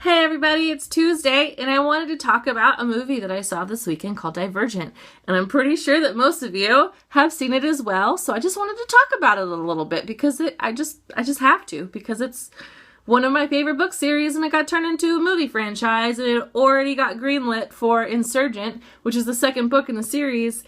Hey everybody, it's Tuesday, and I wanted to talk about a movie that I saw this weekend called Divergent. And I'm pretty sure that most of you have seen it as well, so I just wanted to talk about it a little bit because I just have to, because it's one of my favorite book series and it got turned into a movie franchise, and it already got greenlit for Insurgent, which is the second book in the series.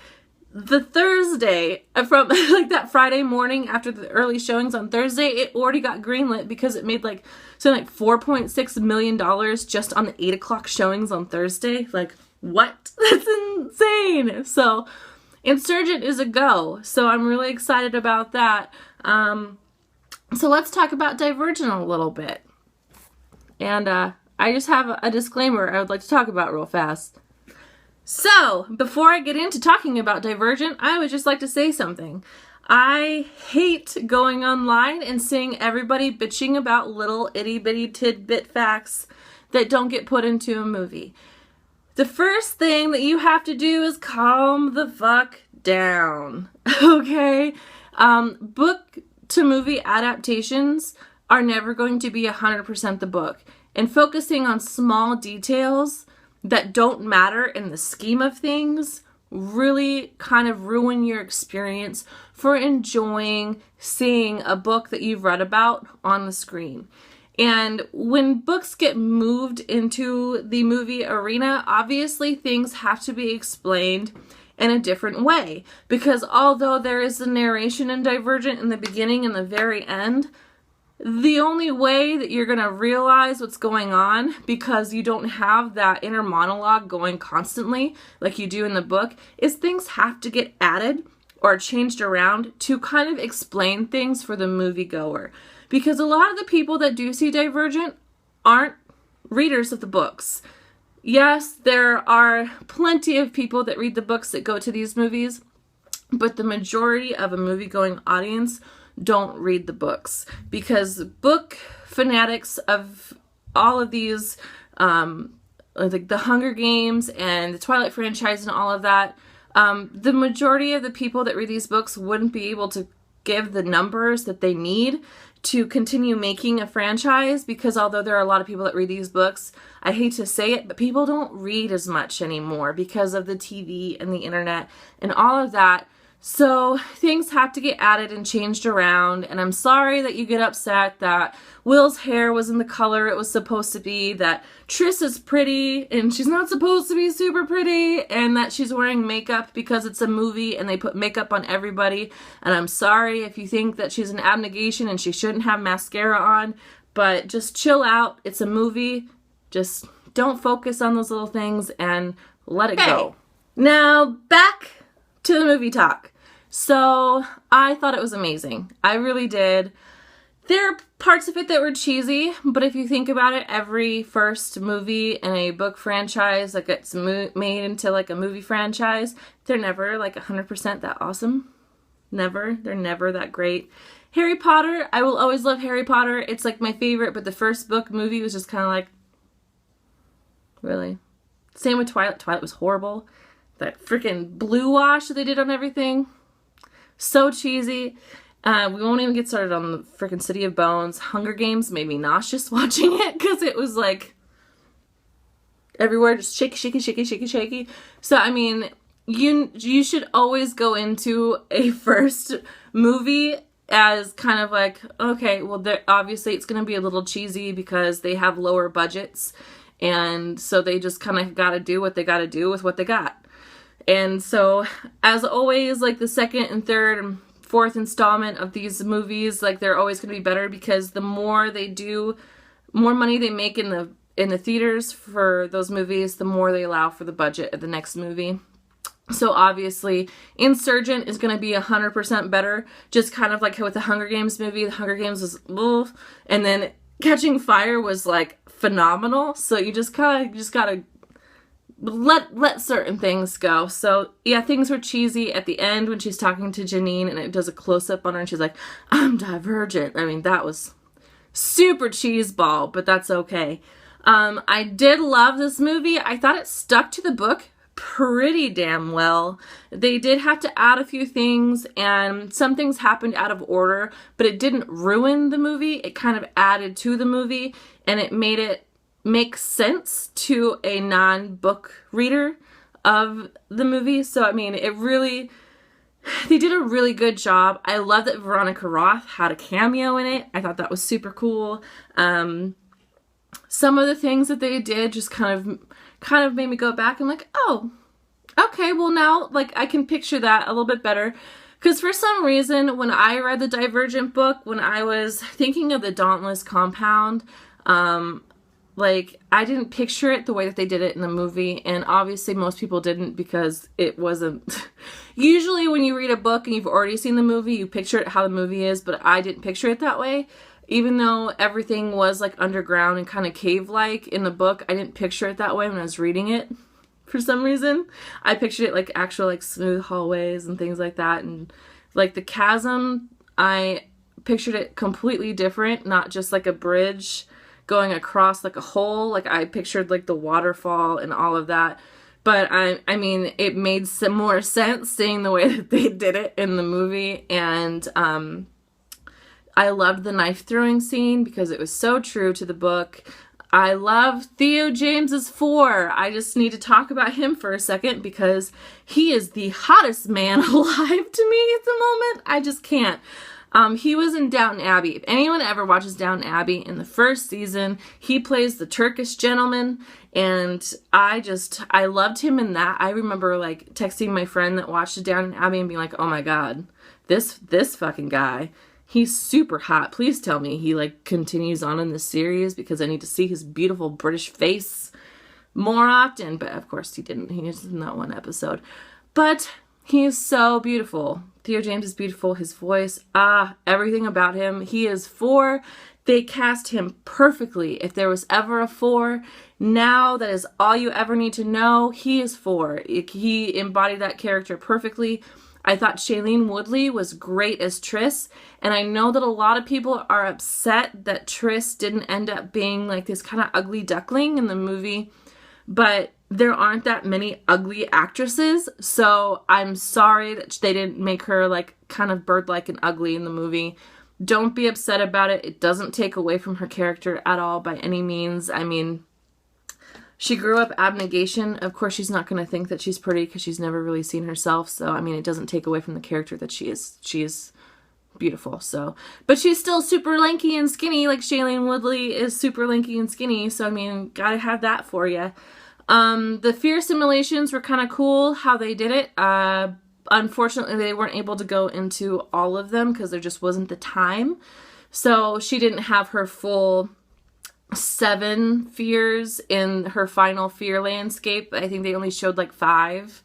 The Thursday, from like that Friday morning after the early showings on Thursday, it already got greenlit because it made like $4.6 million just on the 8 o'clock showings on Thursday. Like, what? That's insane. So Insurgent is a go. So I'm really excited about that. So let's talk about Divergent a little bit. And I just have a disclaimer I would like to talk about real fast. So, before I get into talking about Divergent, I would just like to say something. I hate going online and seeing everybody bitching about little itty-bitty tidbit facts that don't get put into a movie. The first thing that you have to do is calm the fuck down, okay? Book to movie adaptations are never going to be 100% the book. And focusing on small details that don't matter in the scheme of things really kind of ruin your experience for enjoying seeing a book that you've read about on the screen. And when books get moved into the movie arena, obviously things have to be explained in a different way. Because although there is a narration in Divergent in the beginning and the very end, the only way that you're going to realize what's going on, because you don't have that inner monologue going constantly like you do in the book, is things have to get added or changed around to kind of explain things for the moviegoer. Because a lot of the people that do see Divergent aren't readers of the books. Yes, there are plenty of people that read the books that go to these movies, but the majority of a movie-going audience don't read the books, because book fanatics of all of these, like the Hunger Games and the Twilight franchise and all of that, the majority of the people that read these books wouldn't be able to give the numbers that they need to continue making a franchise, because although there are a lot of people that read these books, I hate to say it, but people don't read as much anymore because of the TV and the internet and all of that. So things have to get added and changed around, and I'm sorry that you get upset that Will's hair was in the color it was supposed to be, that Triss is pretty and she's not supposed to be super pretty, and that she's wearing makeup because it's a movie and they put makeup on everybody. And I'm sorry if you think that she's an abnegation and she shouldn't have mascara on, but just chill out. It's a movie. Just don't focus on those little things and let it go. Now back to the movie talk. So I thought it was amazing. I really did. There are parts of it that were cheesy, but if you think about it, every first movie in a book franchise that gets made into like a movie franchise, they're never like 100% that awesome. Never. They're never that great. Harry Potter, I will always love Harry Potter. It's like my favorite, but the first book movie was just kind of like, really? Same with Twilight. Twilight was horrible. That freaking blue wash that they did on everything. So cheesy. We won't even get started on the freaking City of Bones. Hunger Games made me nauseous watching it because it was like everywhere, just shaky, shaky, shaky, shaky, shaky. So, I mean, you should always go into a first movie as kind of like, okay, well, obviously it's going to be a little cheesy because they have lower budgets. And so they just kind of got to do what they got to do with what they got. And so, as always, like the second and third and fourth installment of these movies, like they're always going to be better because the more they do, more money they make in the theaters for those movies, the more they allow for the budget of the next movie. So obviously, Insurgent is going to be 100% better, just kind of like with the Hunger Games movie. The Hunger Games was, ugh, and then Catching Fire was like phenomenal. So you just gotta let certain things go. So yeah, things were cheesy at the end when she's talking to Janine and it does a close-up on her and she's like, I'm divergent. I mean, that was super cheeseball, but that's okay. I did love this movie. I thought it stuck to the book pretty damn well. They did have to add a few things and some things happened out of order, but it didn't ruin the movie. It kind of added to the movie and it made it make sense to a non-book reader of the movie. So, I mean, they did a really good job. I love that Veronica Roth had a cameo in it. I thought that was super cool. Some of the things that they did just kind of made me go back and like, oh, okay, well now, like, I can picture that a little bit better. Because for some reason, when I read the Divergent book, when I was thinking of the Dauntless Compound, like, I didn't picture it the way that they did it in the movie, and obviously most people didn't because it wasn't... Usually when you read a book and you've already seen the movie, you picture it how the movie is, but I didn't picture it that way. Even though everything was, like, underground and kind of cave-like in the book, I didn't picture it that way when I was reading it. For some reason, I pictured it like actual like smooth hallways and things like that, and like the chasm, I pictured it completely different, not just like a bridge going across like a hole. Like I pictured like the waterfall and all of that. But I mean, it made some more sense seeing the way that they did it in the movie, and I loved the knife throwing scene because it was so true to the book. I love Theo James's 4. I just need to talk about him for a second because he is the hottest man alive to me at the moment. I just can't. He was in Downton Abbey. If anyone ever watches Downton Abbey, in the first season, he plays the Turkish gentleman, and I loved him in that. I remember like texting my friend that watched Downton Abbey and being like, oh my god, this fucking guy. He's super hot. Please tell me he like continues on in this series because I need to see his beautiful British face more often. But of course he didn't. He was in that one episode. But he is so beautiful. Theo James is beautiful. His voice, everything about him. He is 4. They cast him perfectly. If there was ever a 4, now that is all you ever need to know. He is 4. He embodied that character perfectly. I thought Shailene Woodley was great as Triss, and I know that a lot of people are upset that Triss didn't end up being like this kind of ugly duckling in the movie, but there aren't that many ugly actresses, so I'm sorry that they didn't make her like kind of bird-like and ugly in the movie. Don't be upset about it. It doesn't take away from her character at all by any means. I mean, she grew up abnegation. Of course, she's not going to think that she's pretty because she's never really seen herself. So, I mean, it doesn't take away from the character that she is. She is beautiful. So, but she's still super lanky and skinny. Like Shailene Woodley is super lanky and skinny. So, I mean, gotta have that for you. The fear simulations were kind of cool how they did it. Unfortunately, they weren't able to go into all of them because there just wasn't the time. So, she didn't have her full 7 fears in her final fear landscape. I think they only showed like 5.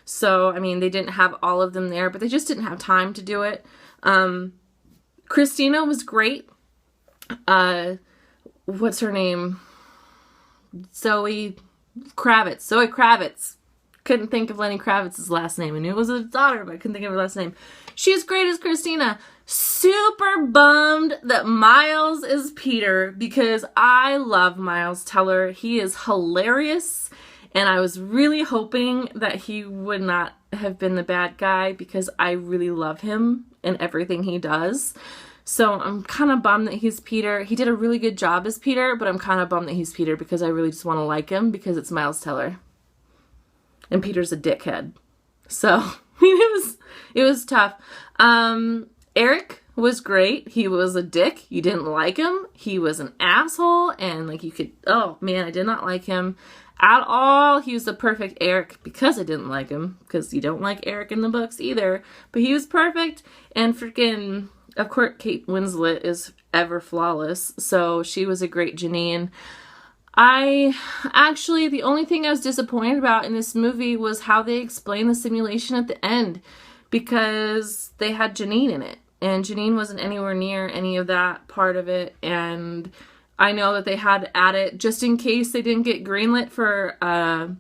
So, I mean, they didn't have all of them there, but they just didn't have time to do it. Christina was great. What's her name? Zoe Kravitz. Couldn't think of Lenny Kravitz's last name. I knew it was his daughter, but I couldn't think of her last name. She's great as Christina. Super bummed that Miles is Peter because I love Miles Teller. He is hilarious, and I was really hoping that he would not have been the bad guy because I really love him and everything he does. So I'm kind of bummed that he's Peter. He did a really good job as Peter, but I'm kind of bummed that he's Peter because I really just want to like him because it's Miles Teller. And Peter's a dickhead. So it was tough. Eric was great. He was a dick. You didn't like him. He was an asshole. And like you could, oh man, I did not like him at all. He was the perfect Eric because I didn't like him. Because you don't like Eric in the books either. But he was perfect. And freaking, of course, Kate Winslet is ever flawless. So she was a great Janine. The only thing I was disappointed about in this movie was how they explained the simulation at the end. Because they had Janine in it. And Janine wasn't anywhere near any of that part of it. And I know that they had to add it just in case they didn't get greenlit for a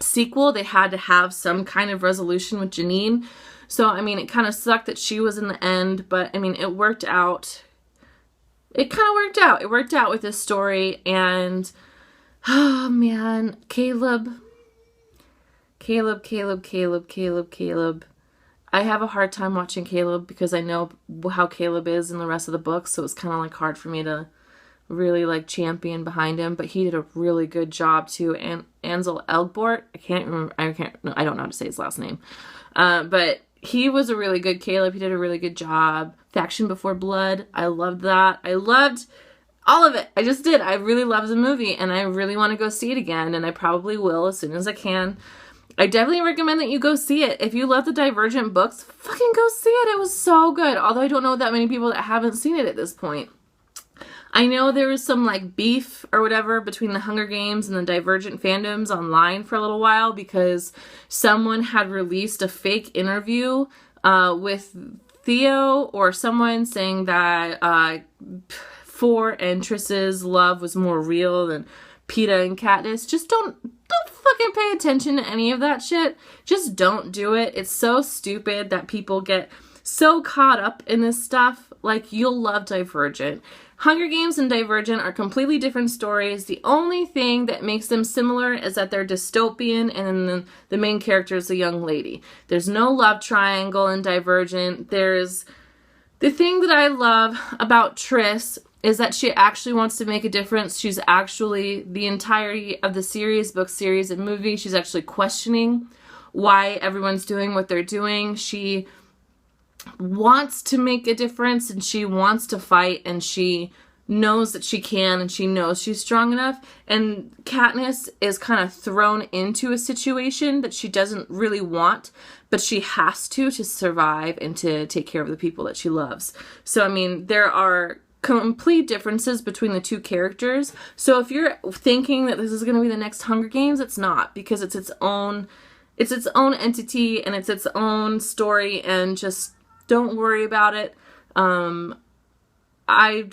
sequel. They had to have some kind of resolution with Janine. So, I mean, it kind of sucked that she was in the end. But, I mean, it worked out. It kind of worked out. It worked out with this story. And, oh, man. Caleb. I have a hard time watching Caleb because I know how Caleb is in the rest of the books, so it's kind of like hard for me to really like champion behind him, but he did a really good job too. And Ansel Elgort, I don't know how to say his last name. But he was a really good Caleb. He did a really good job. Faction Before Blood, I loved that. I loved all of it. I just did. I really loved the movie, and I really want to go see it again, and I probably will as soon as I can. I definitely recommend that you go see it. If you love the Divergent books, fucking go see it. It was so good. Although I don't know that many people that haven't seen it at this point. I know there was some like beef or whatever between the Hunger Games and the Divergent fandoms online for a little while because someone had released a fake interview with Theo or someone saying that For and Triss's love was more real than Peeta and Katniss. Just don't fucking pay attention to any of that shit. Just don't do it. It's so stupid that people get so caught up in this stuff. Like, you'll love Divergent. Hunger Games and Divergent are completely different stories. The only thing that makes them similar is that they're dystopian and then the main character is a young lady. There's no love triangle in Divergent. There's the thing that I love about Triss is that she actually wants to make a difference. She's actually, the entirety of the series, book series and movie, she's actually questioning why everyone's doing what they're doing. She wants to make a difference and she wants to fight and she knows that she can and she knows she's strong enough. And Katniss is kind of thrown into a situation that she doesn't really want, but she has to survive and to take care of the people that she loves. So, I mean, there are complete differences between the two characters. So if you're thinking that this is going to be the next Hunger Games, it's not, because it's its own entity and it's its own story, and just don't worry about it. I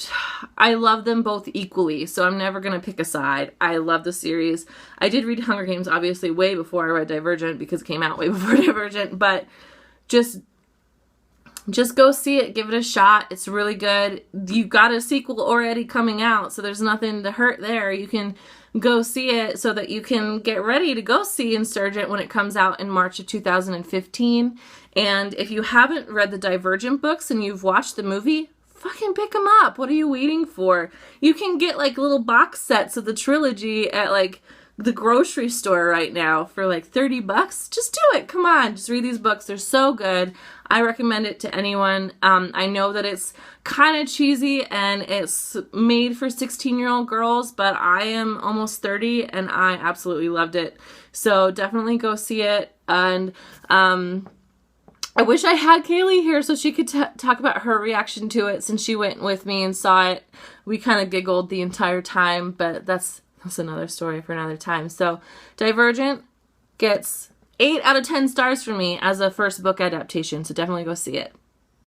love them both equally, so I'm never going to pick a side. I love the series. I did read Hunger Games, obviously, way before I read Divergent, because it came out way before Divergent, but just go see it. Give it a shot. It's really good. You've got a sequel already coming out, so there's nothing to hurt there. You can go see it so that you can get ready to go see Insurgent when it comes out in March of 2015. And if you haven't read the Divergent books and you've watched the movie, fucking pick them up. What are you waiting for? You can get like little box sets of the trilogy at like the grocery store right now for like $30. Just do it. Come on. Just read these books. They're so good. I recommend it to anyone. I know that it's kind of cheesy and it's made for 16-year-old girls, but I am almost 30 and I absolutely loved it. So definitely go see it. And I wish I had Kaylee here so she could talk about her reaction to it, since she went with me and saw it. We kind of giggled the entire time, but that's another story for another time. So Divergent gets 8 out of 10 stars from me as a first book adaptation, so definitely go see it.